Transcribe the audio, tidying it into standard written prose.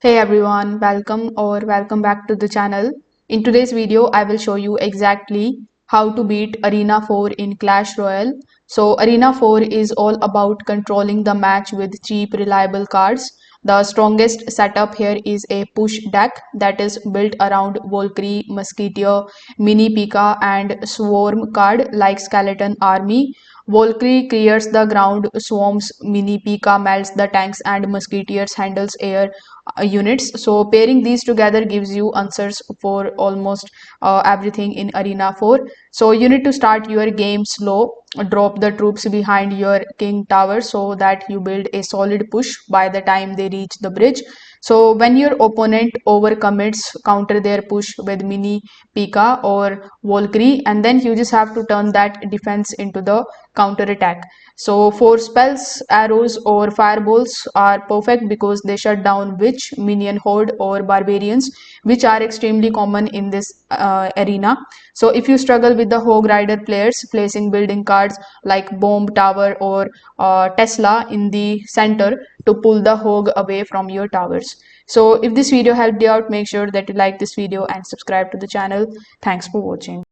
Hey everyone, welcome back to the channel. In today's video, I will show you exactly how to beat Arena 4 in Clash Royale. So Arena 4 is all about controlling the match with cheap, reliable cards. The strongest setup here is a push deck that is built around Valkyrie, Musketeer, Mini P.E.K.K.A and Swarm card like Skeleton Army. Valkyrie clears the ground, swarms, Mini P.E.K.K.A melts the tanks, and Musketeers handles air units. So pairing these together gives you answers for almost everything in Arena 4. So you need to start your game slow, drop the troops behind your king tower so that you build a solid push by the time they reach the bridge. So when your opponent overcommits, counter their push with Mini P.E.K.K.A or Valkyrie, and then you just have to turn that defense into the counter attack. So for spells, arrows or fireballs are perfect because they shut down witch, minion horde or barbarians, which are extremely common in this arena. So if you struggle with the Hog Rider players, placing building cards like Bomb Tower or Tesla in the center to pull the Hog away from your towers. So if this video helped you out, make sure that you like this video and subscribe to the channel. Thanks for watching.